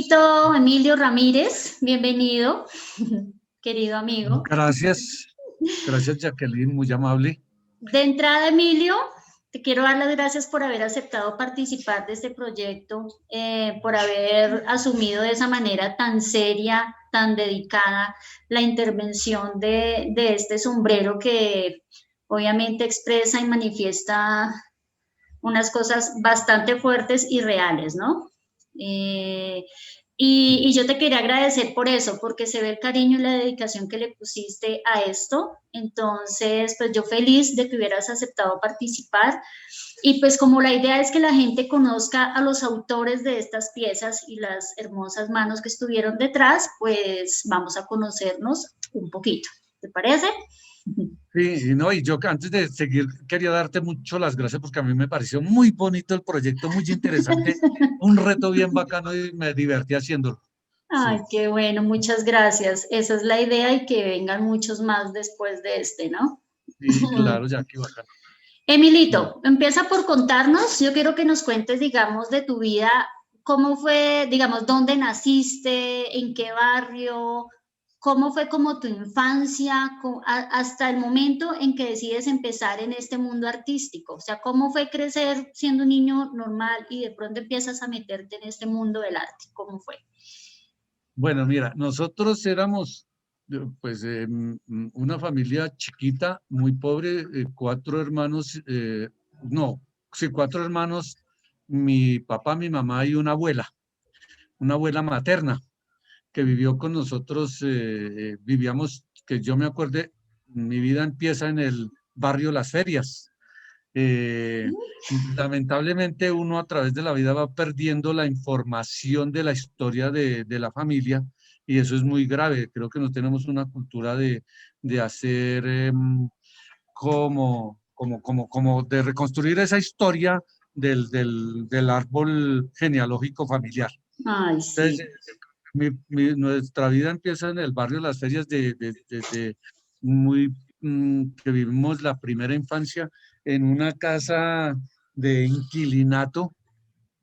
Emilito, Emilio Ramírez, bienvenido, querido amigo. Gracias, gracias Jacqueline, muy amable. De entrada, Emilio, te quiero dar las gracias por haber aceptado participar de este proyecto, por haber asumido de esa manera tan seria, tan dedicada, la intervención de este sombrero que obviamente expresa y manifiesta unas cosas bastante fuertes y reales, ¿no? Eh, y yo te quería agradecer por eso, porque se ve el cariño y la dedicación que le pusiste a esto. Entonces, pues yo feliz de que hubieras aceptado participar. Y pues como la idea es que la gente conozca a los autores de estas piezas y las hermosas manos que estuvieron detrás, pues vamos a conocernos un poquito. ¿Te parece? Sí, y no, y yo antes de seguir quería darte mucho las gracias porque a mí me pareció muy bonito el proyecto, muy interesante, un reto bien bacano y me divertí haciéndolo. Ay, Sí, qué bueno, muchas gracias. Esa es la idea y que vengan muchos más después de este, ¿no? sí, claro, ya qué bacano. Mm. Emilito, empieza por contarnos. Yo quiero que nos cuentes, digamos, de tu vida, cómo fue, digamos, dónde naciste, en qué barrio, cómo fue como tu infancia, hasta el momento en que decides empezar en este mundo artístico. O sea, cómo fue crecer siendo un niño normal y de pronto empiezas a meterte en este mundo del arte. ¿Cómo fue? Bueno, mira, nosotros éramos pues una familia chiquita, muy pobre, cuatro hermanos, no, sí, cuatro hermanos, mi papá, mi mamá y una abuela materna, que vivió con nosotros, vivíamos, que yo me acuerde, mi vida empieza en el barrio Las Ferias. Eh, Lamentablemente uno a través de la vida va perdiendo la información de la historia de la familia y eso es muy grave. Creo que no tenemos una cultura de hacer como de reconstruir esa historia del árbol genealógico familiar. Ay, Entonces, sí. nuestra vida empieza en el barrio Las Ferias desde muy que vivimos la primera infancia en una casa de inquilinato,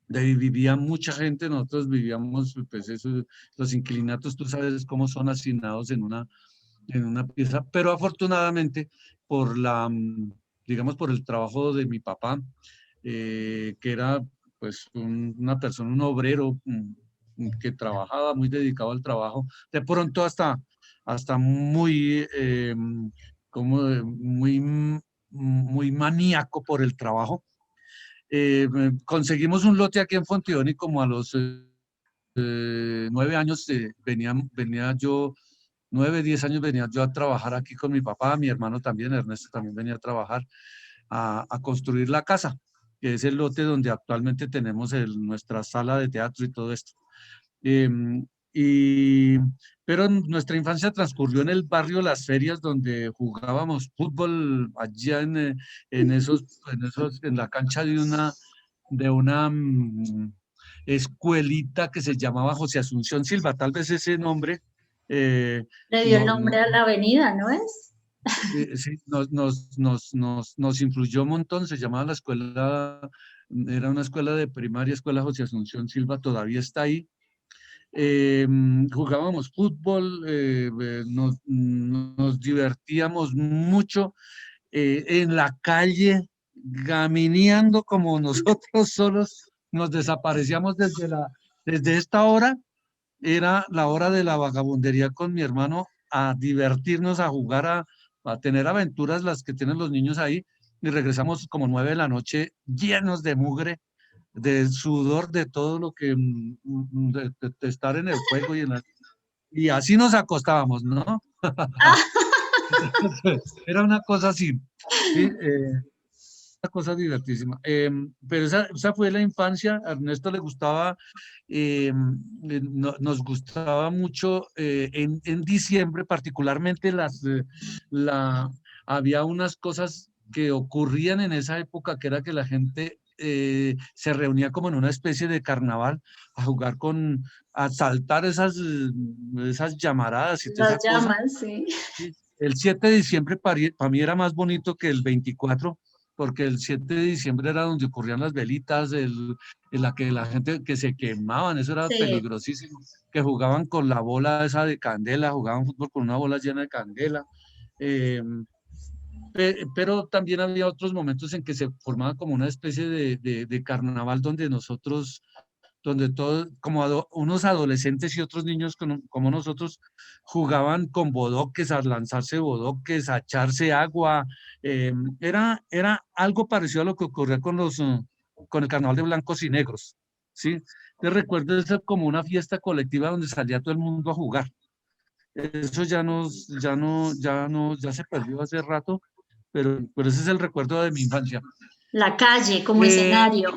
de ahí vivía mucha gente, nosotros vivíamos, pues eso, los inquilinatos, tú sabes cómo son asignados en una pieza, pero afortunadamente por digamos, por el trabajo de mi papá, que era pues una persona, un obrero que trabajaba muy dedicado al trabajo, de pronto hasta muy, como muy maníaco por el trabajo. Conseguimos un lote aquí en Fontión y como a los 9 años venía yo, 9, 10 años venía yo a trabajar aquí con mi papá, mi hermano también, Ernesto también venía a trabajar, a construir la casa, que es el lote donde actualmente tenemos nuestra sala de teatro y todo esto. Em, y, pero nuestra infancia transcurrió en el barrio Las Ferias, donde jugábamos fútbol allá en la cancha de una escuelita que se llamaba José Asunción Silva. Tal vez ese nombre eh, Le dio el no, no, nombre a la avenida, ¿no es? sí, nos influyó un montón. Se llamaba la escuela, era una escuela de primaria, Escuela José Asunción Silva, todavía está ahí. Jugábamos fútbol, nos divertíamos mucho en la calle, gamineando como nosotros solos, nos desaparecíamos desde esta hora, era la hora de la vagabundería con mi hermano, a divertirnos, a jugar, a tener aventuras las que tienen los niños ahí, y regresamos como 9 de la noche llenos de mugre, de sudor, de todo lo que, de estar en el fuego y así nos acostábamos, ¿no? Era una cosa así, ¿sí? Una cosa divertísima. Pero esa fue la infancia. A Ernesto le gustaba, nos gustaba mucho en diciembre, particularmente la, había unas cosas que ocurrían en esa época, que era que la gente se reunía como en una especie de carnaval a jugar a saltar esas llamaradas y toda Las esa cosa. llamas, sí. Sí. El 7 de diciembre para mí era más bonito que el 24, porque el 7 de diciembre era donde ocurrían las velitas, en la que la gente que se quemaban, eso era Sí. peligrosísimo, que jugaban con la bola esa de candela, jugaban fútbol con una bola llena de candela. eh, pero también había otros momentos en que se formaba como una especie de carnaval donde nosotros, donde todos, como unos adolescentes y otros niños como nosotros, jugaban con bodoques, a lanzarse bodoques, a echarse agua. Era algo parecido a lo que ocurría con el carnaval de blancos y negros, ¿sí? Te recuerdo eso como una fiesta colectiva donde salía todo el mundo a jugar. Eso ya se perdió hace rato, pero ese es el recuerdo de mi infancia. La calle como Eh, escenario.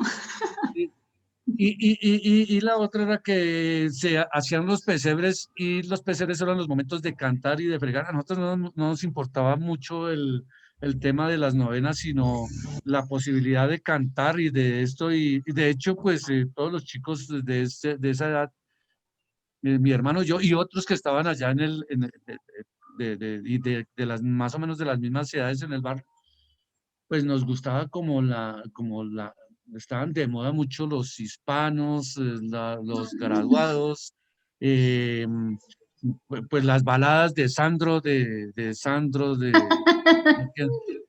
y, y la otra era que se hacían los pesebres y los pesebres eran los momentos de cantar y de fregar. A nosotros no nos importaba mucho el tema de las novenas, sino la posibilidad de cantar y de esto. Y de hecho, pues todos los chicos de esa edad, mi hermano, yo y otros que estaban allá de las más o menos de las mismas edades en el barrio, pues nos gustaba estaban de moda mucho los hispanos, los graduados, eh, pues las baladas de Sandro, ¿qué,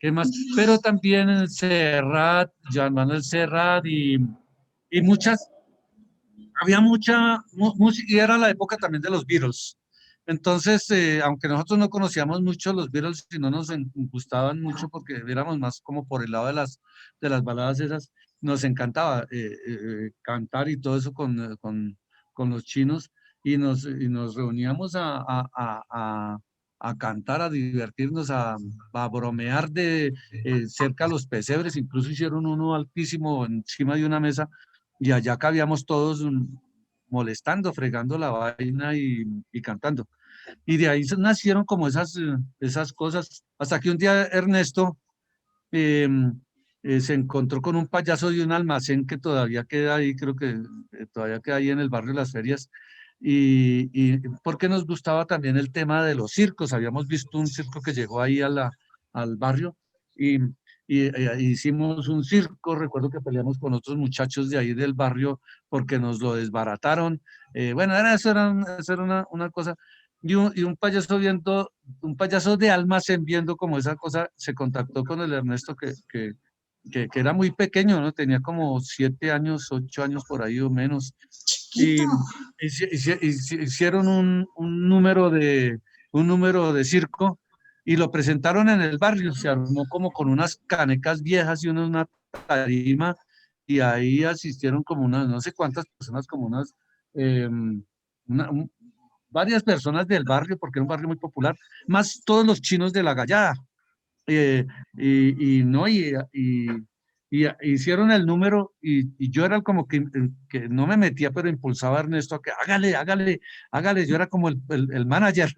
qué más? Pero también el Serrat, Joan Manuel Serrat y había mucha música y era la época también de los Beatles. Entonces, aunque nosotros no conocíamos mucho los Beatles y no nos gustaban mucho porque éramos más como por el lado de las baladas esas, nos encantaba cantar y todo eso con los chinos y nos reuníamos a cantar, a divertirnos, a bromear de cerca a los pesebres, incluso hicieron uno altísimo encima de una mesa y allá cabíamos todos molestando, fregando la vaina y cantando. Y de ahí nacieron como esas cosas, hasta que un día Ernesto eh, se encontró con un payaso de un almacén que todavía queda ahí, creo que todavía queda ahí en el barrio de Las Ferias, y porque nos gustaba también el tema de los circos, habíamos visto un circo que llegó ahí al barrio, y, hicimos un circo, recuerdo que peleamos con otros muchachos de ahí del barrio porque nos lo desbarataron. Bueno, eso era una cosa, y un payaso viendo, un payaso de almacén viendo como esa cosa, se contactó con el Ernesto que era muy pequeño, ¿no? Tenía como 7 años, 8 años por ahí o menos. Chiquito. Y hicieron un número de circo y lo presentaron en el barrio. Se armó como con unas canecas viejas y una tarima y ahí asistieron como unas, no sé cuántas personas, como unas, eh, una- un- varias personas del barrio, porque era un barrio muy popular, más todos los chinos de la Gallada. eh, no, hicieron el número y yo era como que no me metía, pero impulsaba a Ernesto a que hágale, hágale, hágale. Yo era como el manager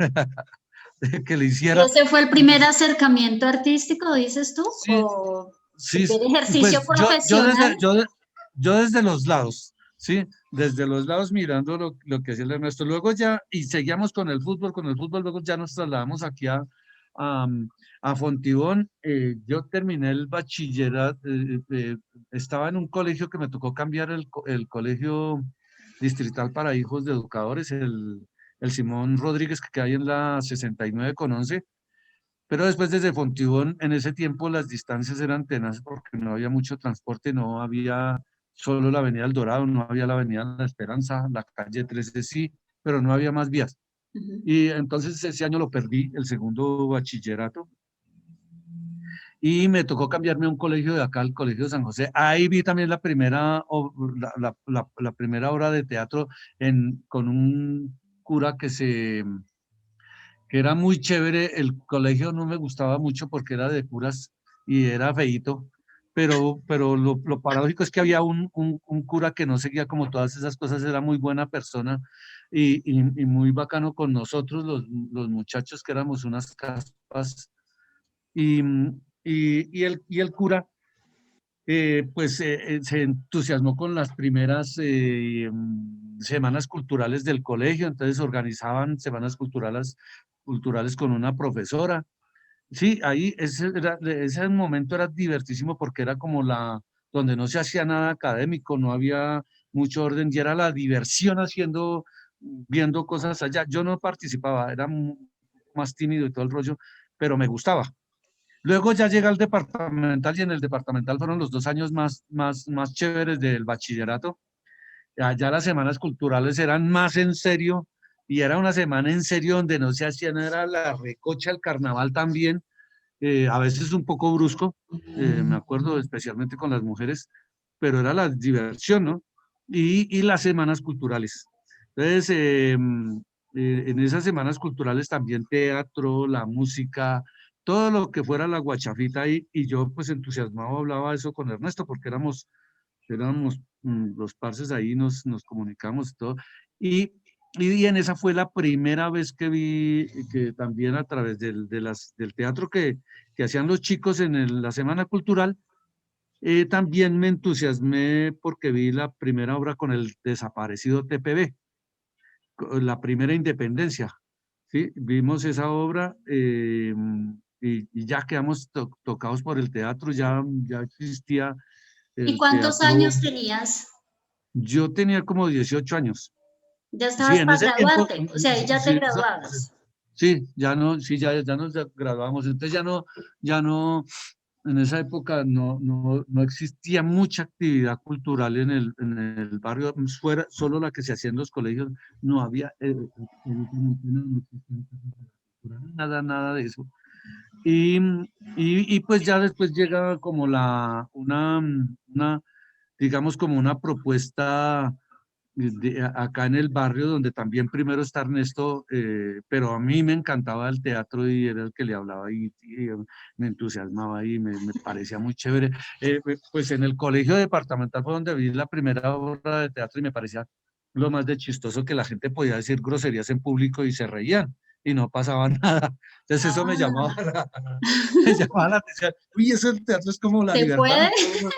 que le ¿Y hiciera. ese fue el primer acercamiento artístico, dices tú? Sí, ¿O sí, primer ejercicio pues profesional? yo desde los lados, ¿sí? Desde los lados mirando lo que hacía el Ernesto. Luego ya, y seguíamos con el fútbol, luego ya nos trasladamos aquí a, a Fontibón. Yo terminé el bachillerato, estaba en un colegio que me tocó cambiar el colegio distrital para hijos de educadores, el Simón Rodríguez, que hay en la 69 con 11. Pero después desde Fontibón, en ese tiempo las distancias eran tenaces porque no había mucho transporte, no había solo la Avenida El Dorado, no había la Avenida La Esperanza, la calle 13 sí, pero no había más vías. Ujú. Y entonces ese año lo perdí, el segundo bachillerato, y me tocó cambiarme a un colegio de acá, el Colegio de San José. Ahí vi también la primera, la primera obra de teatro con un cura que era muy chévere. El colegio no me gustaba mucho porque era de curas y era feíto, pero lo paradójico es que había un cura que no seguía como todas esas cosas, era muy buena persona y muy bacano con nosotros, los muchachos que éramos unas caspas, y, y el cura pues se entusiasmó con las primeras semanas culturales del colegio, entonces organizaban semanas culturales con una profesora sí, ahí ese momento era divertísimo porque era como donde no se hacía nada académico, no había mucho orden y era la diversión viendo cosas allá. Yo no participaba, era más tímido y todo el rollo, pero me gustaba. Luego ya llega al departamental y en el departamental fueron los 2 años más chéveres del bachillerato. Allá las semanas culturales eran más en serio y era una semana en serio donde no se hacía nada, era la recocha, el carnaval también, a veces un poco brusco, me acuerdo especialmente con las mujeres, pero era la diversión, ¿no? Y las semanas culturales. Entonces, en esas semanas culturales también teatro, la música, todo lo que fuera la guachafita y yo pues entusiasmado hablaba eso con Ernesto porque éramos los parces ahí, nos comunicamos y todo. Y, y en esa fue la primera vez que vi que también a través del teatro que hacían los chicos en la Semana Cultural, también me entusiasmé porque vi la primera obra con el desaparecido TPB, la primera independencia. ¿Sí? Vimos esa obra y ya quedamos tocados por el teatro, ya existía ¿Y el cuántos teatro. años tenías? Yo tenía como 18 años. Ya Sí, estabas en para ese tiempo, graduarte, o sea, ahí ya te sí, graduabas. sí, ya no, sí, ya nos graduamos. Entonces ya no, en esa época no existía mucha actividad cultural en el barrio, solo la que se hacía en los colegios, no había, absolutamente no existía nada de eso. Y, y pues ya después llega como digamos como una propuesta acá en el barrio donde también primero está Ernesto, pero a mí me encantaba el teatro y era el que le hablaba y me entusiasmaba y me parecía muy chévere. Pues en el colegio departamental fue donde vi la primera obra de teatro y me parecía lo más de chistoso que la gente podía decir groserías en público y se reían y no pasaba nada. Entonces eso Ah, me llamaba la atención. Uy, eso del teatro es como la ¿se libertad, puede? ¿no?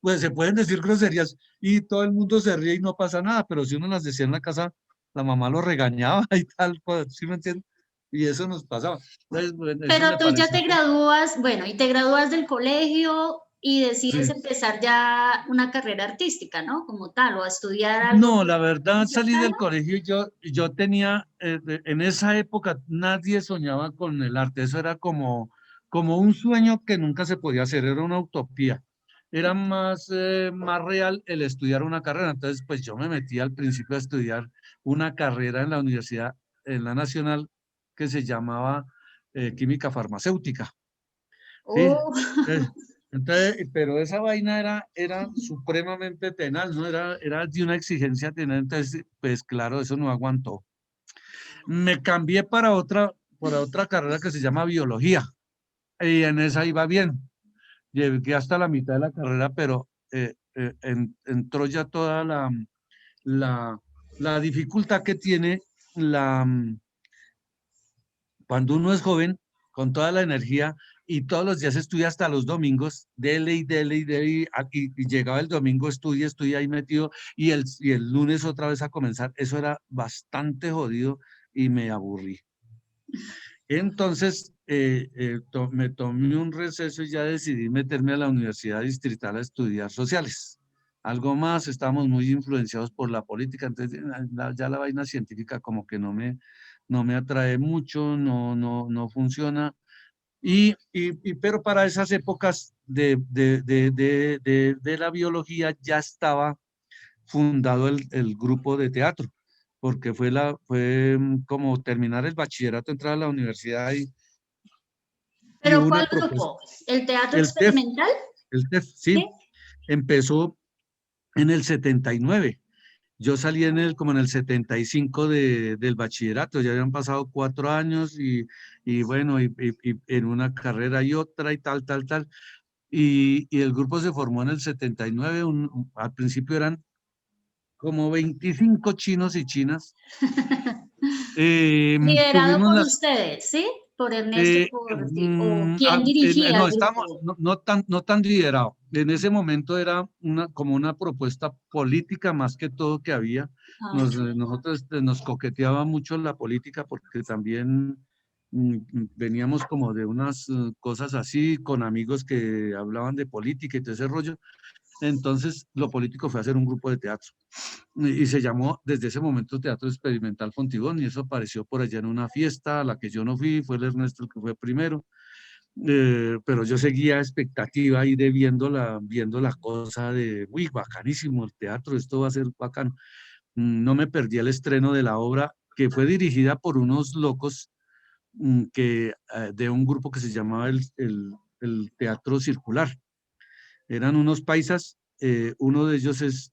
Pues se pueden decir groserías y todo el mundo se ríe y no pasa nada, pero si uno las decía en la casa, la mamá lo regañaba y tal, pues, ¿sí me entiendes? Y eso nos pasaba. Entonces, bueno, eso Pero me tú ya pareció te gradúas, bueno, y te gradúas del colegio y decides sí. empezar ya una carrera artística, ¿no? Como tal, o a estudiar algo No, la verdad más salí del cercano. colegio y yo tenía, en esa época nadie soñaba con el arte, eso era como un sueño que nunca se podía hacer, era una utopía. Era más real el estudiar una carrera. Entonces, pues yo me metí al principio a estudiar una carrera en la universidad, en la Nacional, que se llamaba Química Farmacéutica. ¿Sí? Oh, Pero esa vaina era supremamente tenaz, ¿no? Era de una exigencia tenaz, entonces, pues claro, eso no aguantó. Me cambié para otra carrera que se llama biología, y en esa iba bien. Llegué hasta la mitad de la carrera, pero entró ya toda la, la dificultad que tiene la, cuando uno es joven, con toda la energía y todos los días estudia hasta los domingos, dele y dele y dele, y llegaba el domingo, estudia ahí metido, y el lunes otra vez a comenzar, eso era bastante jodido y me aburrí. Entonces, me tomé un receso y ya decidí meterme a la Universidad Distrital a estudiar sociales. Algo más, estamos muy influenciados por la política, entonces ya la vaina científica como que no me atrae mucho, no funciona. Pero para esas épocas de la biología ya estaba fundado el grupo de teatro, porque fue como terminar el bachillerato, entrar a la universidad y pero hubo una ¿cuál propuesta. grupo? ¿El teatro El TEF, experimental? el TEF, sí, ¿Sí? empezó en el 79. Yo salí como en el 75 del bachillerato, ya habían pasado 4 años y bueno, y en una carrera y otra y tal. Y el grupo se formó en el 79, al principio eran como 25 chinos y chinas. Liderado Tuvimos por las, ustedes, ¿sí? Por Ernesto y por ti. ¿O quién dirigía no, el estamos, grupo? no tan liderado. En ese momento era como una propuesta política más que todo que había. Ah, ok. Nosotros nos coqueteaba mucho la política porque también veníamos como de unas cosas así, con amigos que hablaban de política y todo ese rollo. Entonces, lo político fue hacer un grupo de teatro y se llamó desde ese momento Teatro Experimental Fontibón, y eso apareció por allá en una fiesta a la que yo no fui, fue el Ernesto el que fue primero, pero yo seguía expectativa ahí de viendo la cosa de, uy, bacanísimo el teatro, esto va a ser bacano. No me perdí el estreno de la obra, que fue dirigida por unos locos de un grupo que se llamaba el Teatro Circular. Eran unos paisas, uno de ellos es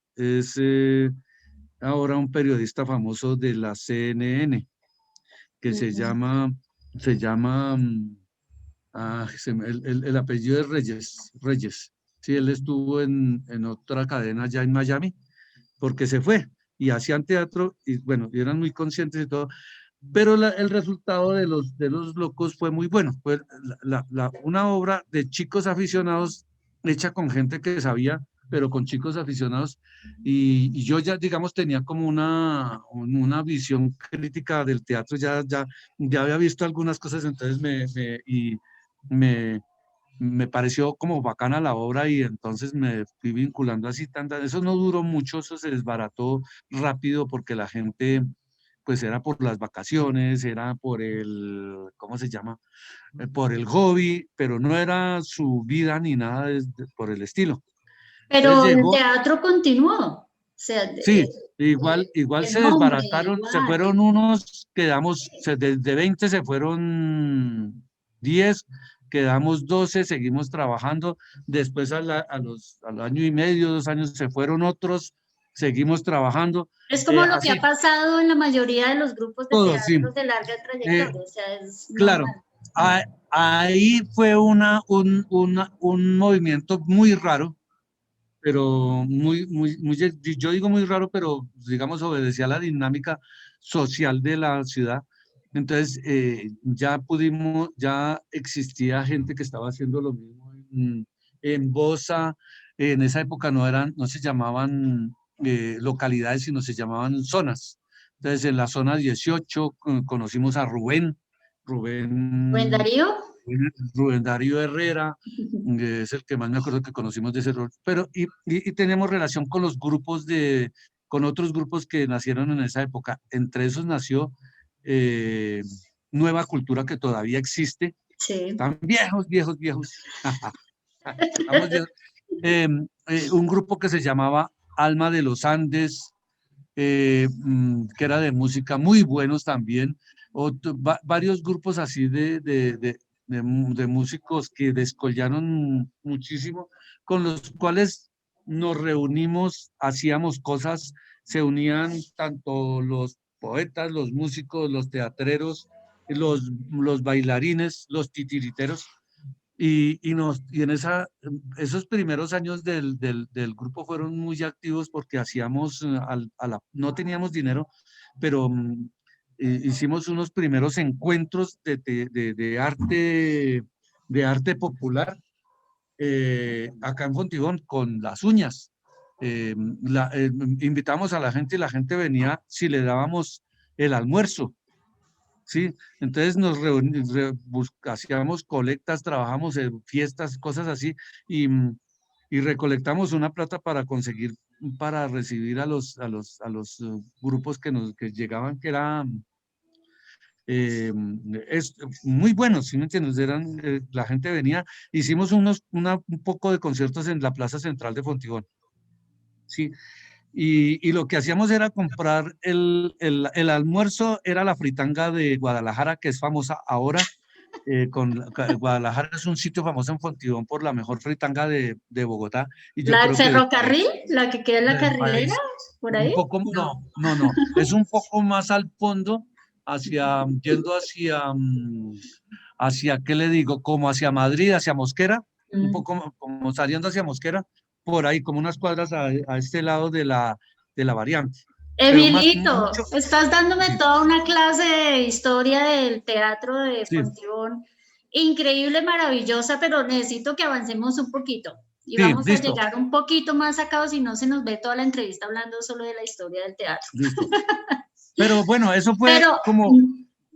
ahora un periodista famoso de la CNN, que el apellido es Reyes. Sí, él estuvo en otra cadena ya en Miami, porque se fue, y hacían teatro, y bueno, y eran muy conscientes y todo, pero el resultado de los locos fue muy bueno. Fue una obra de chicos aficionados hecha con gente que sabía, pero con chicos aficionados. Y yo ya, digamos, tenía como una visión crítica del teatro, ya había visto algunas cosas, entonces me, me pareció como bacana la obra, y entonces me fui vinculando así. Eso no duró mucho, eso se desbarató rápido porque la gente pues era por las vacaciones, era por ¿cómo se llama? Por el hobby, pero no era su vida ni nada por el estilo. Entonces Pero el llegó, teatro continuó, o sea, sí, igual el se nombre desbarataron, se igual. fueron unos, de 20 se fueron 10, quedamos 12, seguimos trabajando. Después al año y medio, 2 años, se fueron otros, seguimos trabajando, Es como lo que ha así, pasado en la mayoría de los grupos de todo, sí. teatro de larga Eh, trayectoria, o sea, es Claro, normal. ahí fue un movimiento muy raro, pero yo digo muy raro, pero digamos obedecía a la dinámica social de la ciudad. Entonces, ya existía gente que estaba haciendo lo mismo en Bosa. En esa época no se llamaban localidades, sino se llamaban zonas. Entonces, en la zona 18 conocimos a ¿Buen Rubén, Darío? Rubén Darío Herrera, es el que más me acuerdo que conocimos de ese rol, pero y tenemos relación con con otros grupos que nacieron en esa época. Entre esos nació eh, Nueva Cultura, que todavía existe. Sí. Están viejos, viejos, viejos. Estamos viejos. Un grupo que se llamaba Alma de los Andes, que era de música, muy buenos también. Varios grupos así de músicos que descollaron muchísimo, con los cuales nos reunimos, hacíamos cosas, se unían tanto los poetas, los músicos, los teatreros, los bailarines, los titiriteros. Y en esos primeros años del grupo fueron muy activos porque hacíamos, no teníamos dinero, pero hicimos unos primeros encuentros de arte popular, acá en Fontibón, con las uñas. Invitamos a la gente, y la gente venía si le dábamos el almuerzo. Sí, entonces hacíamos colectas, trabajamos en fiestas, cosas así, y recolectamos una plata para conseguir, para recibir a los grupos que llegaban, que eran eh, es, muy buenos, ¿sí me entiendes? La gente venía, hicimos un poco de conciertos en la Plaza Central de Fontibón, ¿sí? Y lo que hacíamos era comprar el almuerzo, era la fritanga de Guadalajara, que es famosa ahora. Guadalajara es un sitio famoso en Fontibón por la mejor fritanga de Bogotá, y yo ¿La del creo que del ferrocarril? país. ¿La que queda en la Del carrilera? país. ¿Por Un ahí? poco, No. no, es un poco más al fondo, yendo hacia, ¿qué le digo? Como hacia Madrid, hacia Mosquera, un Mm. poco como saliendo hacia Mosquera, por ahí, como unas cuadras a este lado de la variante. Pero Emilito, mucho, estás dándome sí, toda una clase de historia del teatro de sí, Fontibón. Increíble, maravillosa, pero necesito que avancemos un poquito. Y sí, vamos a listo, llegar un poquito más acá, si no se nos ve toda la entrevista hablando solo de la historia del teatro. listo. Pero bueno, eso fue Pero, como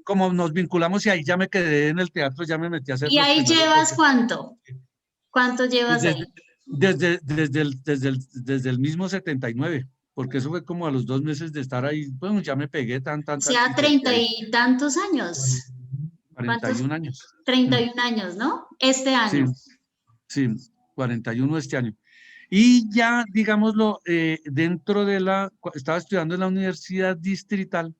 como nos vinculamos y ahí ya me quedé en el teatro, ya me metí a hacer ¿Y los ahí primeros llevas roles. cuánto? ¿Cuánto llevas Desde, ahí? desde el mismo 79, porque eso fue como a los 2 meses de estar ahí, bueno, ya me pegué O tan, sea, y seguí treinta ahí. y tantos años. cuarenta y ¿Cuántos? un años. Treinta Mm, y un años, ¿no? Este Sí, año. sí, 41 este año. Y ya, digámoslo, dentro de estaba estudiando en la Universidad Distrital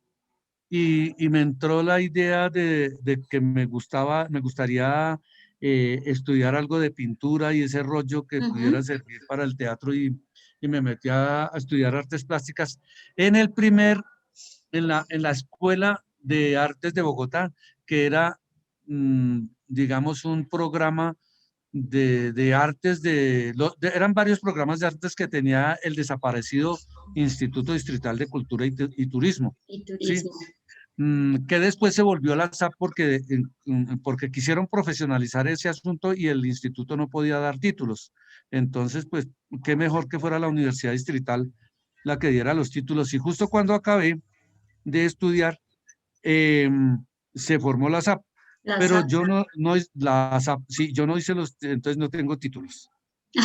y me entró la idea de que me gustaría estudiar algo de pintura y ese rollo que pudiera Ujú. servir para el teatro y me metí a estudiar artes plásticas en el primer, en la Escuela de Artes de Bogotá, que era, digamos, un programa de artes, eran varios programas de artes que tenía el desaparecido Instituto Distrital de Cultura y Turismo, Y ¿sí? turismo. Que después se volvió la SAP porque quisieron profesionalizar ese asunto y el instituto no podía dar títulos. Entonces, pues, qué mejor que fuera la Universidad Distrital la que diera los títulos. Y justo cuando acabé de estudiar, se formó la SAP, La pero SAP. yo no, la SAP, sí, yo no hice entonces no tengo títulos. Sí,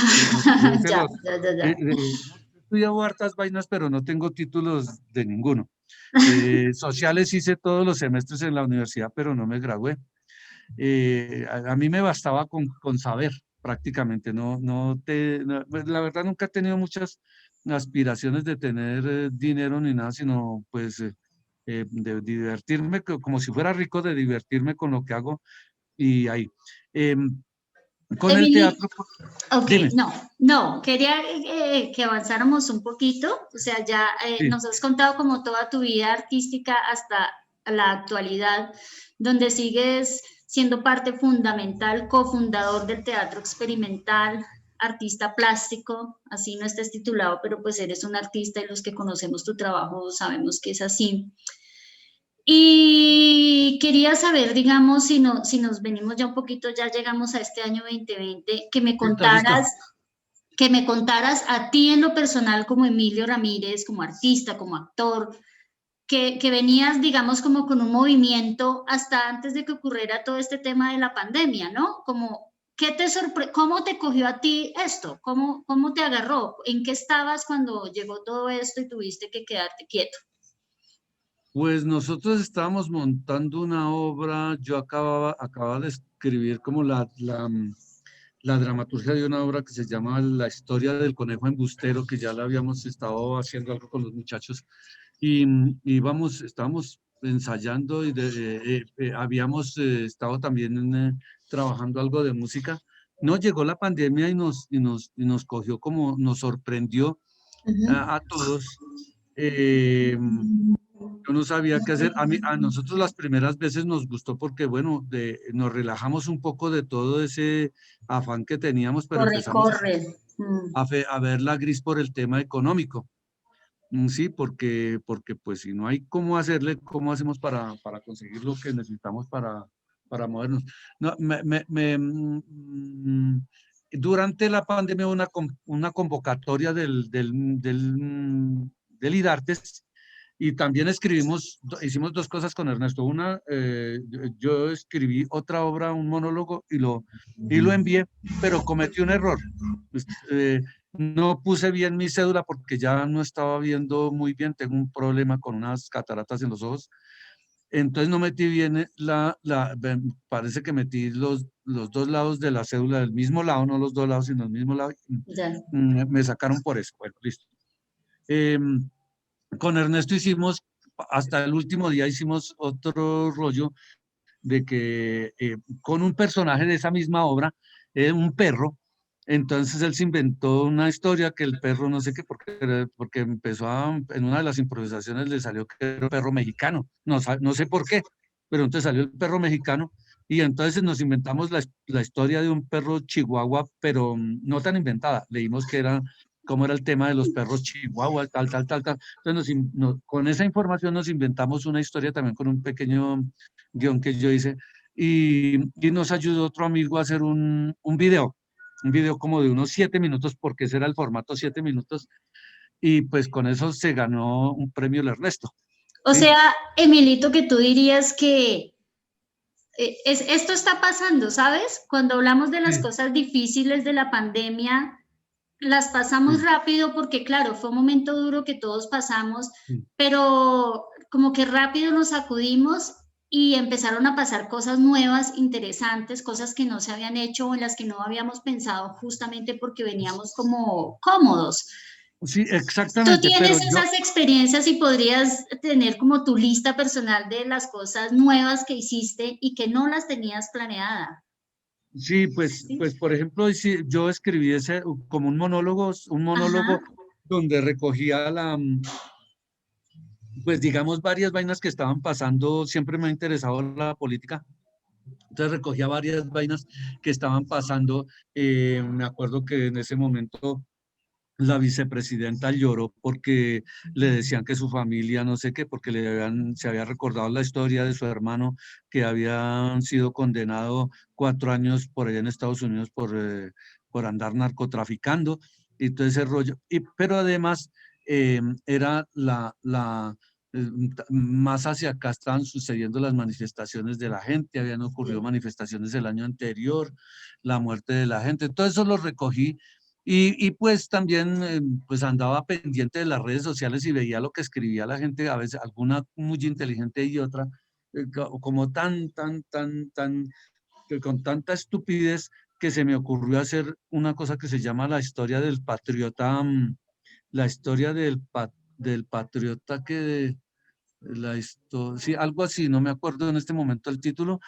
yo hice Ya, ya, ya, ya. he estudiado hartas vainas, pero no tengo títulos de ninguno. Sociales hice todos los semestres en la universidad, pero no me gradué. A mí me bastaba con saber prácticamente, pues, la verdad nunca he tenido muchas aspiraciones de tener dinero ni nada, sino pues de divertirme, como si fuera rico, de divertirme con lo que hago y ahí. Em, con el Emily, teatro, ok, dime, no, no, quería que avanzáramos un poquito, o sea, ya sí. nos has contado como toda tu vida artística hasta la actualidad, donde sigues siendo parte fundamental, cofundador del Teatro Experimental, artista plástico, así no estés titulado, pero pues eres un artista y los que conocemos tu trabajo sabemos que es así. Y quería saber, digamos, si nos venimos ya un poquito, ya llegamos a este año 2020, Listo, listo. que me contaras a ti en lo personal como Emilio Ramírez, como artista, como actor, que venías, digamos, como con un movimiento hasta antes de que ocurriera todo este tema de la pandemia, ¿no? Como, ¿cómo te cogió a ti esto? ¿Cómo te agarró? ¿En qué estabas cuando llegó todo esto y tuviste que quedarte quieto? Pues nosotros estábamos montando una obra, yo acababa de escribir como la dramaturgia de una obra que se llama La historia del conejo embustero, que ya la habíamos estado haciendo algo con los muchachos, estábamos ensayando y habíamos estado también trabajando algo de música. No llegó la pandemia y nos cogió como, nos sorprendió Ujú. a todos. eh, yo no sabía qué hacer. A nosotros las primeras veces nos gustó porque, bueno, nos relajamos un poco de todo ese afán que teníamos, pero Corre, empezamos corre. Mm. a ver la gris por el tema económico. Sí, porque pues si no hay cómo hacerle, ¿cómo hacemos para conseguir lo que necesitamos para movernos? No, durante la pandemia una convocatoria del IDARTES y también hicimos dos cosas con Ernesto. Una, yo escribí otra obra, un monólogo, y lo envié, pero cometí un error. Pues, no puse bien mi cédula porque ya no estaba viendo muy bien, tengo un problema con unas cataratas en los ojos. Entonces no metí bien parece que metí los dos lados de la cédula del mismo lado, no los dos lados, sino el mismo lado. Ya. Me sacaron por eso. Bueno, listo. Em, con Ernesto hicimos, hasta el último día hicimos otro rollo de que con un personaje de esa misma obra, un perro, entonces él se inventó una historia que el perro no sé qué, porque en una de las improvisaciones le salió que era un perro mexicano, no sé por qué, pero entonces salió el perro mexicano y entonces nos inventamos la historia de un perro chihuahua, pero no tan inventada, leímos que era cómo era el tema de los perros chihuahua, tal, tal, tal, tal. Entonces, con esa información nos inventamos una historia también con un pequeño guión que yo hice, y nos ayudó otro amigo a hacer un video como de unos 7 minutos, porque ese era el formato 7 minutos, y pues con eso se ganó un premio el Ernesto. O ¿sí? sea, Emilito, que tú dirías que esto está pasando, ¿sabes? Cuando hablamos de las Sí, cosas difíciles de la pandemia, las pasamos sí, rápido porque, claro, fue un momento duro que todos pasamos, sí. pero como que rápido nos sacudimos y empezaron a pasar cosas nuevas, interesantes, cosas que no se habían hecho o en las que no habíamos pensado justamente porque veníamos como cómodos. Sí, Tú exactamente, pero tienes yo, esas experiencias y podrías tener como tu lista personal de las cosas nuevas que hiciste y que no las tenías planeada. sí, pues ¿Sí? por ejemplo, sí, yo escribí ese como un monólogo Ajá. donde recogía pues digamos, varias vainas que estaban pasando, siempre me ha interesado la política. Entonces recogía varias vainas que estaban pasando. Me acuerdo que en ese momento la vicepresidenta lloró porque le decían que su familia, no sé qué, porque se había recordado la historia de su hermano que habían sido condenado 4 años por allá en Estados Unidos por andar narcotraficando y todo ese rollo. Pero además era más hacia acá estaban sucediendo las manifestaciones de la gente, habían ocurrido Sí. manifestaciones el año anterior, la muerte de la gente, todo eso lo recogí y pues también pues andaba pendiente de las redes sociales y veía lo que escribía la gente, a veces alguna muy inteligente y otra como que con tanta estupidez que se me ocurrió hacer una cosa que se llama la historia del patriota, la historia del patriota sí, algo así, no me acuerdo en este momento el título,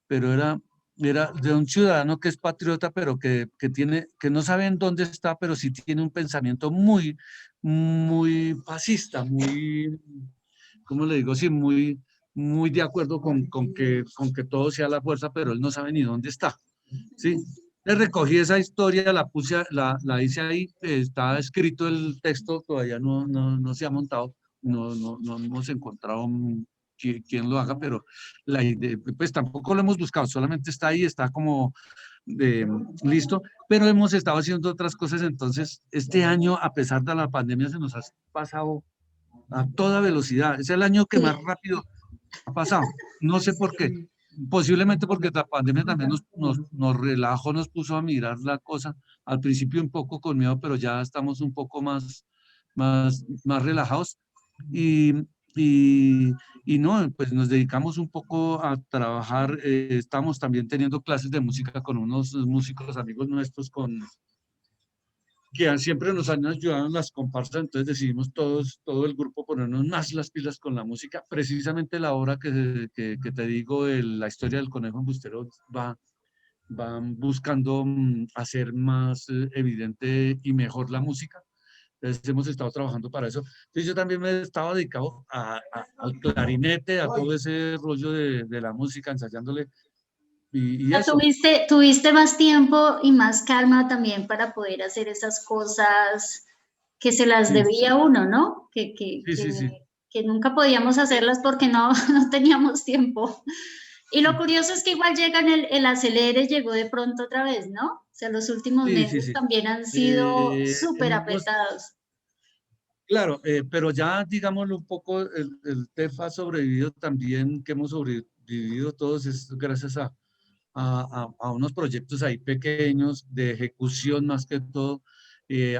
pero era de un ciudadano que es patriota, pero que no sabe en dónde está, pero sí tiene un pensamiento muy fascista, ¿cómo le digo? Sí, muy de acuerdo con que todo sea la fuerza, pero él no sabe ni dónde está, ¿sí? Le recogí esa historia, la hice ahí, está escrito el texto, todavía no se ha montado, no hemos encontrado quién lo haga, pero pues tampoco lo hemos buscado, solamente está ahí, está como eh, listo, pero hemos estado haciendo otras cosas, entonces este año, a pesar de la pandemia, se nos ha pasado a toda velocidad, es el año que más Sí. rápido ha pasado, no sé por qué. Posiblemente porque la pandemia también nos relajó, nos puso a mirar la cosa. Al principio un poco con miedo, pero ya estamos un poco más relajados. Y, y, y no, pues nos dedicamos un poco a trabajar. Estamos también teniendo clases de música con unos músicos amigos nuestros siempre nos han ayudado en las comparsas, entonces decidimos todo el grupo ponernos más las pilas con la música. Precisamente la obra que te digo, la historia del conejo embustero, van buscando hacer más evidente y mejor la música. Entonces hemos estado trabajando para eso. Entonces yo también me he estado dedicado al clarinete, a todo ese rollo de la música, ensayándole y Ya eso. tuviste más tiempo y más calma también para poder hacer esas cosas que se las Sí, debía uno, ¿no? sí, sí, sí. Que nunca podíamos hacerlas porque no, no teníamos tiempo. Y lo curioso es que igual llega el acelere, llegó de pronto otra vez, ¿no? O sea, los últimos Sí, sí, meses sí. también han sido súper Hemos apretados. Claro, pero ya digámoslo un poco, el TEF ha sobrevivido también, que hemos sobrevivido todos, es gracias a unos proyectos ahí pequeños de ejecución más que todo.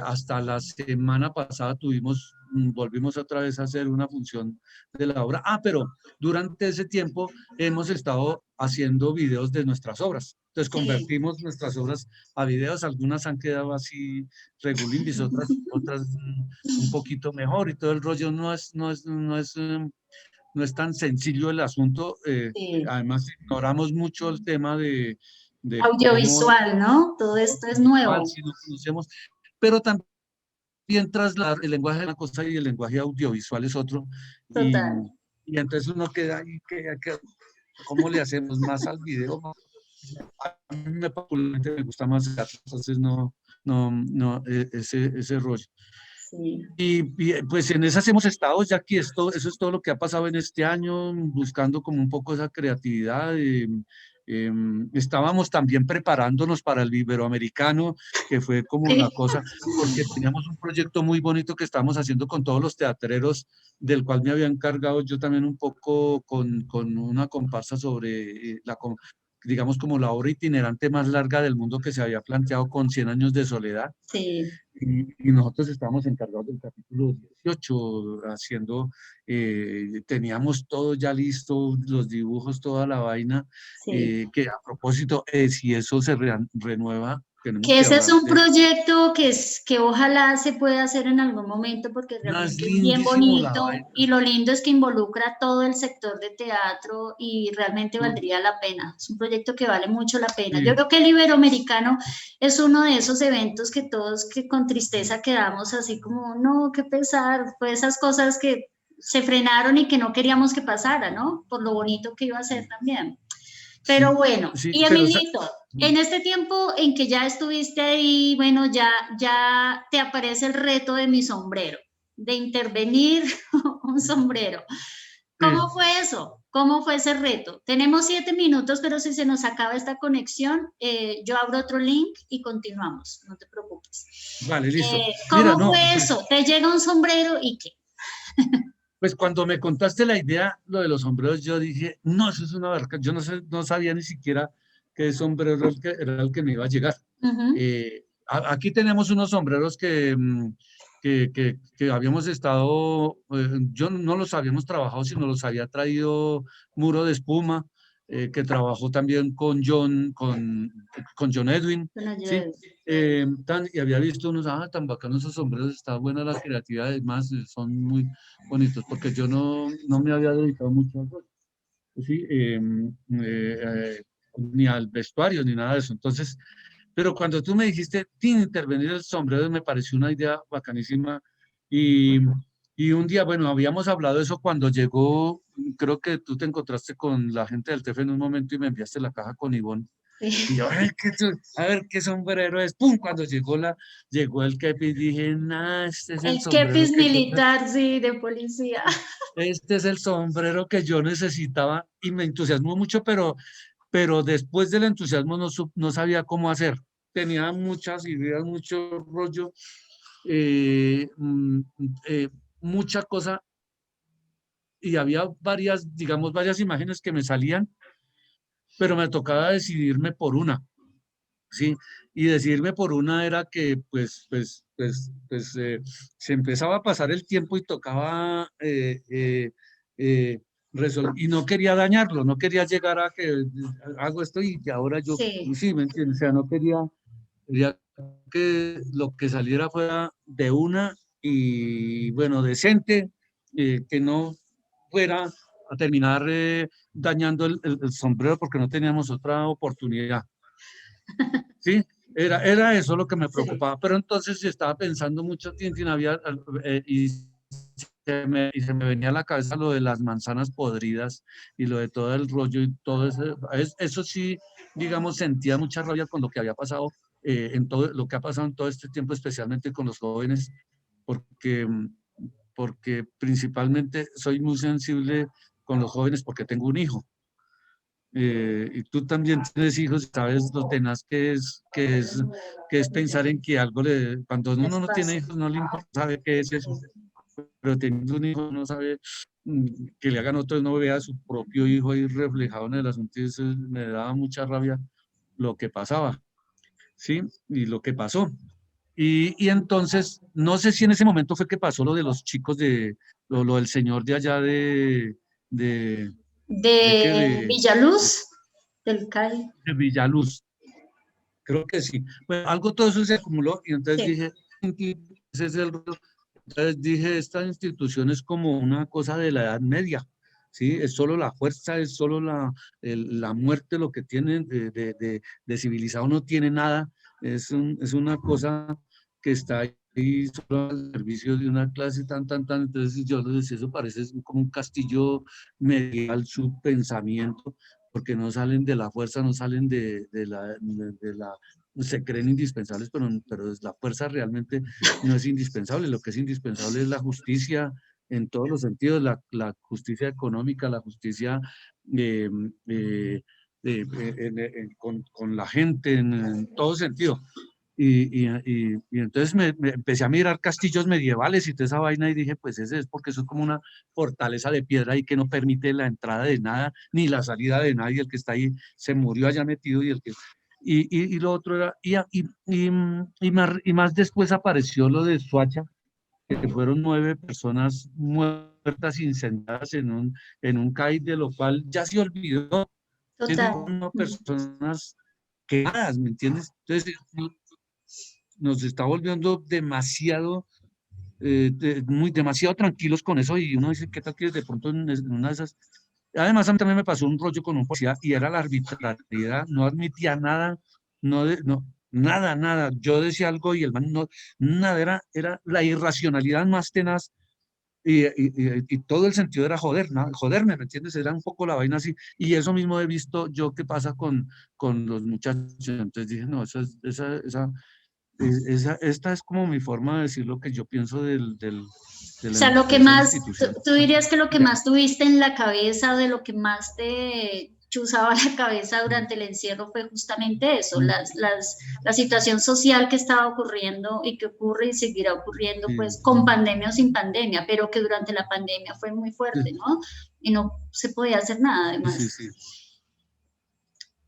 Hasta la semana pasada volvimos otra vez a hacer una función de la obra. Pero durante ese tiempo hemos estado haciendo videos de nuestras obras. Entonces Sí. convertimos nuestras obras a videos, algunas han quedado así regulimbis, otras un poquito mejor y todo el rollo no es tan sencillo el asunto. Sí. Además, ignoramos mucho el tema de cómo Audiovisual, ¿no? Todo esto es audiovisual, nuevo, si no conocemos, pero también trasladar el lenguaje es una cosa y el lenguaje audiovisual es otro. Y, total. y entonces uno queda ahí, ¿cómo le hacemos más al video? A mí particularmente me gusta más el teatro, entonces no, ese rollo. Sí. Pues en esas hemos estado, ya que eso es todo lo que ha pasado en este año, buscando como un poco esa creatividad. Estábamos también preparándonos para el Iberoamericano, que fue como la Sí, cosa, porque teníamos un proyecto muy bonito que estábamos haciendo con todos los teatreros, del cual me había encargado yo también un poco con una comparsa sobre digamos, como la obra itinerante más larga del mundo que se había planteado con 100 años de soledad. sí, Y nosotros estábamos encargados del capítulo 18, haciendo, teníamos todo ya listo, los dibujos, toda la vaina, sí. que a propósito, si eso se renueva, tenemos Que que ese es hablar un de proyecto que ojalá se pueda hacer en algún momento porque más realmente es bien lindísimo la bonito vaina. y lo lindo es que involucra a todo el sector de teatro y realmente ¿No? valdría la pena. Es un proyecto que vale mucho la pena. Yo Sí, creo que el Iberoamericano es uno de esos eventos que todos que con tristeza quedamos así como, no, qué pesar, pues esas cosas que se frenaron y que no queríamos que pasara, ¿no? Por lo bonito que iba a ser también. Pero sí, bueno, sí, y pero Emilito, en este tiempo en que ya estuviste ahí, bueno, ya te aparece el reto de mi sombrero, de intervenir un sombrero. sí. ¿Cómo fue eso? ¿Cómo fue ese reto? Tenemos 7 minutos, pero si se nos acaba esta conexión, yo abro otro link y continuamos, no te preocupes. Vale, listo. Mira, ¿Cómo no, fue pues, eso? ¿Te llega un sombrero y qué? pues cuando me contaste la idea, lo de los sombreros, yo dije, no, eso es una barca. Yo no sé, no sabía ni siquiera qué sombrero era el que me iba a llegar. Ujú. Aquí tenemos unos sombreros que habíamos estado, yo no los habíamos trabajado, sino los había traído Muro de Espuma, que trabajó también con John Edwin, Bueno, ¿sí? Y había visto unos, tan bacanos esos sombreros, está buena la creatividad, además son muy bonitos, porque yo no me había dedicado mucho a eso, ¿sí? Ni al vestuario, ni nada de eso. Entonces, pero cuando tú me dijiste, "Tin, intervenir el sombrero", me pareció una idea bacanísima. Y, y un día, bueno, habíamos hablado de eso cuando llegó, creo que tú te encontraste con la gente del TEF en un momento y me enviaste la caja con Ivonne. Y Sí. yo, a ver qué sombrero es. ¡Pum! Cuando llegó el kepi, dije, nah, este es el El sombrero kepis que yo, militar, sí, de policía. este es el sombrero que yo necesitaba y me entusiasmó mucho, pero después del entusiasmo no sabía cómo hacer. Tenía muchas ideas, mucho rollo, eh, mm, eh, mucha cosa y había varias, digamos, varias imágenes que me salían, pero me tocaba decidirme por una, ¿sí? Y decidirme por una era que se empezaba a pasar el tiempo y tocaba eh, y no quería dañarlo, no quería llegar a que hago esto y que ahora yo, Sí. sí, ¿me entiendes? O sea, no quería que lo que saliera fuera de una y bueno, decente, que no fuera a terminar dañando el sombrero porque no teníamos otra oportunidad. Sí, era eso lo que me Sí. preocupaba, pero entonces estaba pensando mucho, Tintin, y se me venía a la cabeza lo de las manzanas podridas y lo de todo el rollo y todo eso. Eso sí, digamos, sentía mucha rabia con lo que había pasado, en todo lo que ha pasado en todo este tiempo, especialmente con los jóvenes, porque, porque principalmente soy muy sensible con los jóvenes porque tengo un hijo. Y tú también tienes hijos y sabes lo tenaz que es pensar en que algo cuando uno Les no tiene pase. hijos no le importa saber qué es eso, pero teniendo un hijo no sabe que le hagan otro, no vea a su propio hijo ahí reflejado en el asunto y eso me daba mucha rabia lo que pasaba, ¿sí? Y lo que pasó. Y entonces, no sé si en ese momento fue que pasó lo de los chicos lo del señor de allá de, de qué, De Villaluz, del CAI. de Villaluz. Creo que sí. Bueno, algo todo eso se acumuló y entonces Sí. dije, ese es el rollo. Entonces dije, esta institución es como una cosa de la Edad Media, ¿sí? Es solo la fuerza, es solo la muerte lo que tienen de civilizado, no tiene nada, es una cosa que está ahí solo al servicio de una clase tan. Entonces yo les decía, eso parece como un castillo medieval, su pensamiento, porque no salen de la fuerza, no salen de la se creen indispensables, pero la fuerza realmente no es indispensable. Lo que es indispensable es la justicia en todos los sentidos, la justicia económica, la justicia eh, eh, con la gente en todo sentido. Y entonces me empecé a mirar castillos medievales y toda esa vaina y dije, pues ese es porque eso es como una fortaleza de piedra y que no permite la entrada de nada ni la salida de nadie. El que está ahí se murió allá metido y el que... Y lo otro era... Y más después apareció lo de Suacha, que fueron 9 personas muertas incendiadas en un CAI, de lo cual ya se olvidó. Total. Fueron personas quemadas, ¿me entiendes? Entonces, nos está volviendo demasiado, demasiado tranquilos con eso y uno dice, ¿qué tal que de pronto en una de esas... Además, a mí también me pasó un rollo con un policía y era la arbitrariedad, no admitía nada, no, nada, nada. Yo decía algo y el man no, nada, era la irracionalidad más tenaz y todo el sentido era joder, ¿no? Joderme, ¿me entiendes? Era un poco la vaina así. Y eso mismo he visto yo que pasa con los muchachos. Entonces dije, no, esta es como mi forma de decir lo que yo pienso O sea, lo de que esas más, instituciones. tú dirías que lo que más tuviste en la cabeza o de lo que más te chuzaba la cabeza durante el encierro fue justamente eso, la situación social que estaba ocurriendo y que ocurre y seguirá ocurriendo Sí, pues con pandemia o sin pandemia, pero que durante la pandemia fue muy fuerte, ¿no? Y no se podía hacer nada sí, además. sí,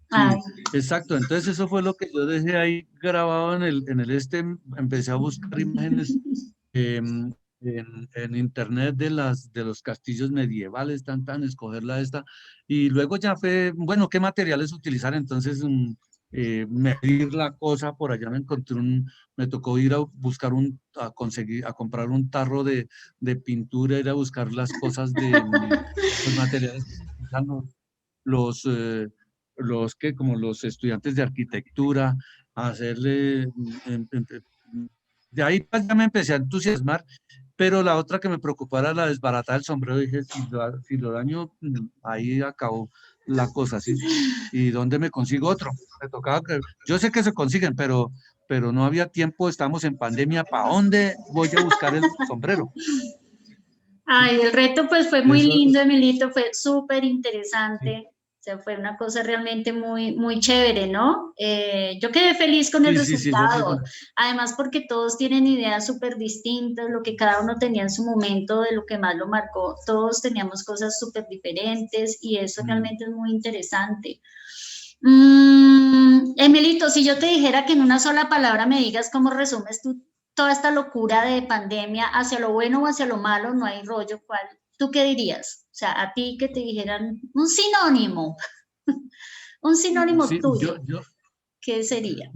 Ay, sí, exacto. Entonces eso fue lo que yo dejé ahí grabado empecé a buscar imágenes en internet de los castillos medievales, escogerla esta, y luego ya fue, bueno, ¿qué materiales utilizar? Entonces, medir la cosa, por allá me tocó ir a buscar a comprar un tarro de pintura, ir a buscar las cosas los materiales que se utilizan los, eh, como los estudiantes de arquitectura, a hacerle, de ahí pues, ya me empecé a entusiasmar, pero la otra que me preocupaba era la desbaratada del sombrero. Dije, si lo daño, ahí acabó la cosa, ¿sí? ¿Y dónde me consigo otro? Me tocaba yo sé que se consiguen, pero no había tiempo, estamos en pandemia, ¿para dónde voy a buscar el sombrero? ay, el reto pues fue muy Eso, lindo, Emilito, fue súper interesante. sí, O sea, fue una cosa realmente muy, muy chévere, ¿no? Yo quedé feliz con el sí, fue muy resultado, bueno. además porque todos tienen ideas súper distintas, lo que cada uno tenía en su momento de lo que más lo marcó, todos teníamos cosas súper diferentes y eso Mm. realmente es muy interesante. Emilito, si yo te dijera que en una sola palabra me digas cómo resumes tú toda esta locura de pandemia, hacia lo bueno o hacia lo malo, no hay rollo, ¿cuál? ¿Tú qué dirías? O sea, a ti que te dijeran un sinónimo Sí, tuyo, ¿qué sería?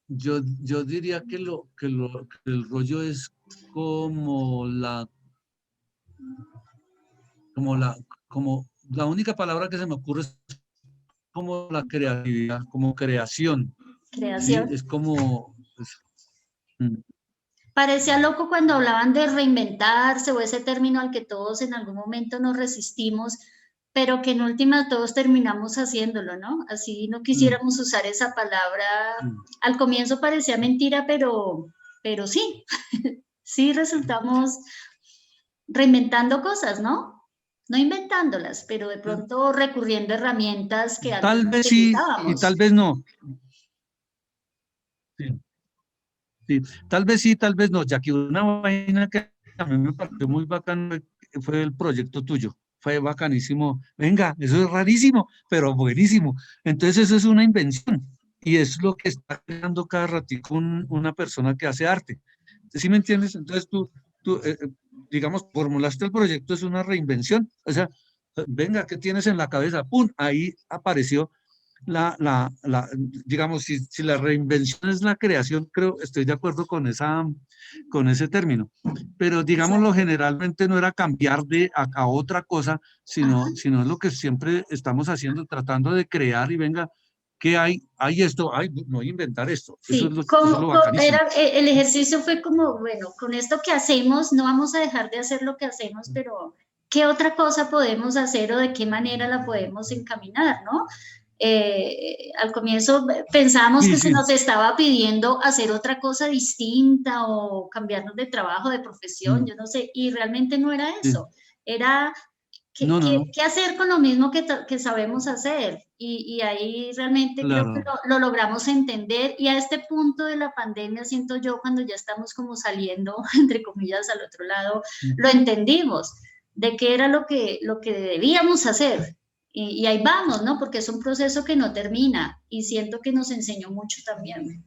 yo, yo diría que el rollo es como como la, como la única palabra que se me ocurre es como la creatividad, como creación, ¿sí? Creación. Es como, mm, Parecía loco cuando hablaban de reinventarse o ese término al que todos en algún momento nos resistimos, pero que en última todos terminamos haciéndolo, ¿no? Así no mm, quisiéramos usar esa palabra. mm. Al comienzo parecía mentira, pero sí, sí resultamos reinventando cosas, ¿no? No inventándolas, pero de pronto recurriendo a herramientas que antes Tal no vez sí y utilizábamos. tal vez no. Sí, sí. Tal vez sí, tal vez no, ya que una vaina que a mí me pareció muy bacán fue el proyecto tuyo. Fue bacanísimo. Venga, eso es rarísimo, pero buenísimo. Entonces eso es una invención y es lo que está creando cada ratito una persona que hace arte. ¿Sí me entiendes? Entonces digamos, formulaste el proyecto, es una reinvención. O sea, venga, ¿qué tienes en la cabeza? ¡Pum! Ahí apareció digamos, si la reinvención es la creación, creo, estoy de acuerdo con ese término. Pero digámoslo, Exacto. generalmente no era cambiar a otra cosa, Ajá. sino es lo que siempre estamos haciendo, tratando de crear y venga, ¿qué hay? Hay esto, hay, no voy a inventar esto. Sí, Eso es lo bacanísimo. el ejercicio fue como, bueno, con esto que hacemos, no vamos a dejar de hacer lo que hacemos, pero ¿qué otra cosa podemos hacer o de qué manera la podemos encaminar, ¿no? Al comienzo pensábamos Sí, que se sí, nos estaba pidiendo hacer otra cosa distinta o cambiarnos de trabajo, de profesión, mm, yo no sé, y realmente no era sí, eso, era No, no, no, qué hacer con lo mismo que sabemos hacer? Y ahí realmente creo que claro. lo logramos entender y a este punto de la pandemia siento yo cuando ya estamos como saliendo, entre comillas, al otro lado, lo entendimos de qué era lo que debíamos hacer. Y ahí vamos, ¿no? Porque es un proceso que no termina y siento que nos enseñó mucho también.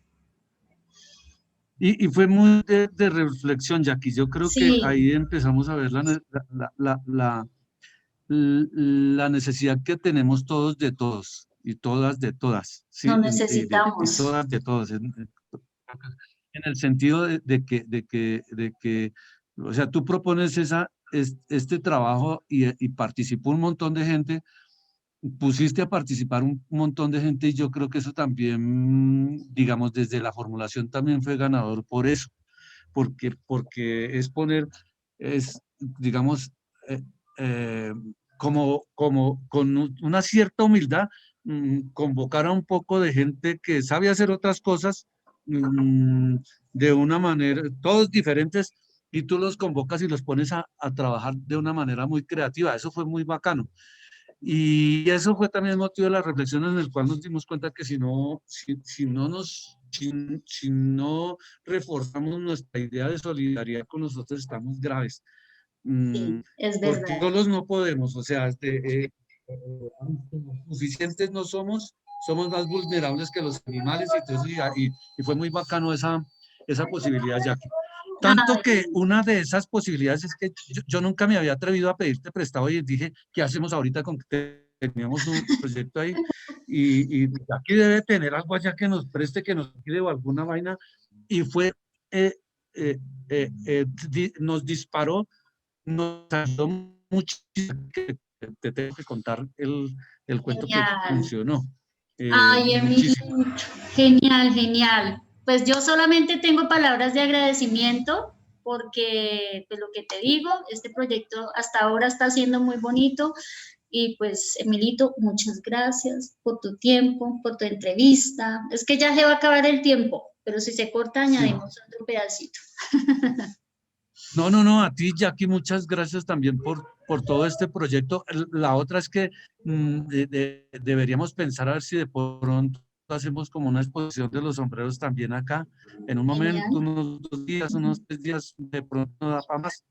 Y fue muy de reflexión, Jackie. Yo creo que Sí, ahí empezamos a ver la necesidad que tenemos todos de todos y todas de todas, ¿sí? nos Y necesitamos. todas de todos. En el sentido de que, o sea, tú propones este trabajo y participó un montón de gente, pusiste a participar un montón de gente y yo creo que eso también, digamos, desde la formulación también fue ganador por eso, porque es poner, digamos, eh, eh, como con una cierta humildad, convocar a un poco de gente que sabe hacer otras cosas mm, de una manera, todos diferentes, y tú los convocas y los pones a trabajar de una manera muy creativa. Eso fue muy bacano. Y eso fue también motivo de la reflexión en el cual nos dimos cuenta que si no reforzamos nuestra idea de solidaridad con nosotros, estamos graves. Mm, Sí, es Porque verdad. solos no podemos, o sea, suficientes no somos, somos más vulnerables que los animales, y, entonces, y fue muy bacano esa posibilidad, Jackie. Tanto Ay, que una de esas posibilidades es que yo nunca me había atrevido a pedirte prestado y dije, ¿qué hacemos ahorita con que teníamos un proyecto ahí? Y aquí debe tener algo allá que nos preste, que nos pide o alguna vaina. Y fue, eh, eh, nos disparó, nos ayudó muchísimo. Que te tengo que contar el cuento que genial. funcionó Ay, Emilio, muchísimo. genial, genial. Pues yo solamente tengo palabras de agradecimiento porque, pues lo que te digo, este proyecto hasta ahora está siendo muy bonito y pues, Emilito, muchas gracias por tu tiempo, por tu entrevista. Es que ya se va a acabar el tiempo, pero si se corta, Sí. añadimos otro pedacito. No, no, no, a ti, Jackie, muchas gracias también por todo este proyecto. La otra es que deberíamos pensar a ver si de pronto hacemos como una exposición de los sombreros también acá, en un momento, Genial, unos 2 días, unos 3 días, de pronto no da para más,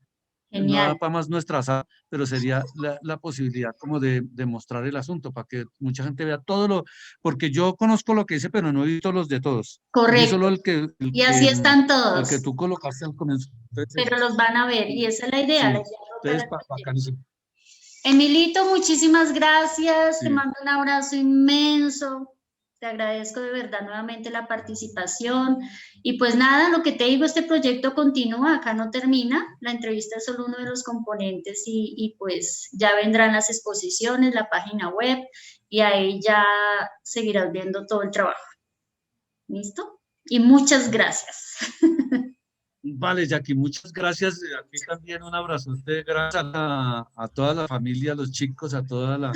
no da genial. para más nuestra sala, pero sería la posibilidad como de mostrar el asunto, para que mucha gente vea todo porque yo conozco lo que dice, pero no he visto los de todos. Vi solo Correcto. el que, el Y así que, están el que todos, tú colocaste al comienzo. pero Entonces, los van a ver y esa es la sí, idea entonces, total del proyecto. bacanísimo. Emilito, muchísimas gracias, te Sí. mando un abrazo inmenso, te agradezco de verdad nuevamente la participación y pues nada, lo que te digo, este proyecto continúa, acá no termina, la entrevista es solo uno de los componentes y pues ya vendrán las exposiciones, la página web y ahí ya seguirás viendo todo el trabajo, ¿listo? Y muchas gracias. Vale, Jackie, muchas gracias. Aquí también un abrazote, gracias a toda la familia, a los chicos, a toda la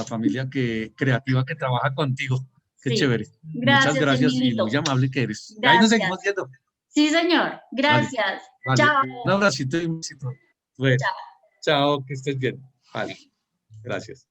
familia creativa que trabaja contigo. Qué Sí, chévere. Muchas gracias, gracias y muy Emilito. amable que eres. Ahí nos Gracias. seguimos viendo. Sí, señor. Vale, Gracias. vale. Chao. Un abracito y un besito. Bueno, Chao. chao, que estés bien. Vale, gracias.